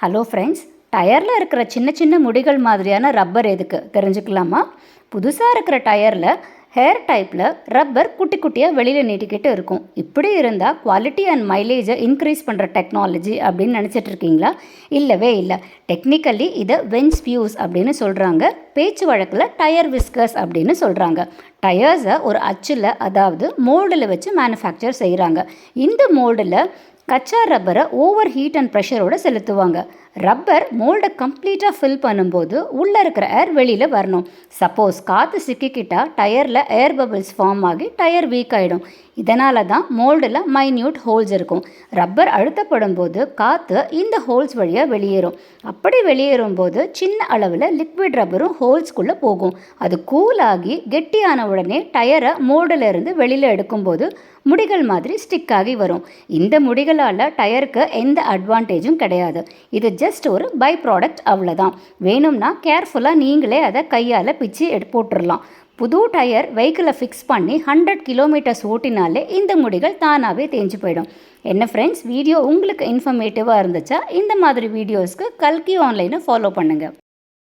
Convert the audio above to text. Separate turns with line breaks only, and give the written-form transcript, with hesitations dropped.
Hello friends, டயரில் இருக்கிற சின்ன சின்ன முடிகள் மாதிரியான ரப்பர் எதுக்கு தெரிஞ்சுக்கலாமா? புதுசாக இருக்கிற டயரில் ஹேர் டைப்பில் ரப்பர் குட்டி குட்டியாக வெளியில் நீட்டிக்கிட்டு இருக்கும். இப்படி இருந்தால் குவாலிட்டி அண்ட் மைலேஜை இன்க்ரீஸ் பண்ணுற டெக்னாலஜி அப்படின்னு நினச்சிட்டு இருக்கீங்களா? இல்லவே இல்லை. டெக்னிக்கலி இதை வென்ஸ் ஃபியூஸ் அப்படின்னு சொல்கிறாங்க. பேச்சு வழக்கில் டயர் விஸ்கர்ஸ் அப்படின்னு சொல்கிறாங்க. டயர்ஸை ஒரு அச்சில், அதாவது மோல்டில் வச்சு மேனுஃபேக்சர் செய்கிறாங்க. இந்த மோல்டில் கச்சா ரப்பரை ஓவர் ஹீட் அண்ட் ப்ரெஷரோடு செலுத்துவாங்க. ரப்பர் மோல்டை கம்ப்ளீட்டாக ஃபில் பண்ணும்போது உள்ளே இருக்கிற ஏர் வெளியில் வரணும். சப்போஸ் காற்று சிக்கிக்கிட்டால் டயரில் ஏர் பபிள்ஸ் ஃபார்ம் ஆகி டயர் வீக் ஆகிடும். இதனால தான் மோல்டில் மைன்யூட் ஹோல்ஸ் இருக்கும். ரப்பர் அழுத்தப்படும் போது காற்று இந்த ஹோல்ஸ் வழியாக வெளியேறும். அப்படி வெளியேறும் போது சின்ன அளவில் லிக்விட் ரப்பரும் ஹோல்ஸ்குள்ளே போகும். அது கூலாகி கெட்டியான உடனே டயரை மோல்டில் இருந்து வெளியில் எடுக்கும்போது முடிகள் மாதிரி ஸ்டிக் ஆகி வரும். இந்த முடிகளால் டயருக்கு எந்த அட்வான்டேஜும் கிடையாது. இது ஜஸ்ட் ஒரு பை ப்ராடக்ட், அவ்வளோதான். வேணும்னா கேர்ஃபுல்லாக நீங்களே அதை கையால் பிச்சு போட்டுடலாம். புது டயர் வெஹிக்கிளை ஃபிக்ஸ் பண்ணி 100 கிலோமீட்டர்ஸ் ஓட்டினாலே இந்த முடிகள் தானாகவே தேஞ்சு போயிடும். என்ன ஃப்ரெண்ட்ஸ், வீடியோ உங்களுக்கு இன்ஃபர்மேட்டிவாக இருந்துச்சா? இந்த மாதிரி வீடியோஸ்க்கு கல்கி ஆன்லைனை ஃபாலோ பண்ணுங்கள்.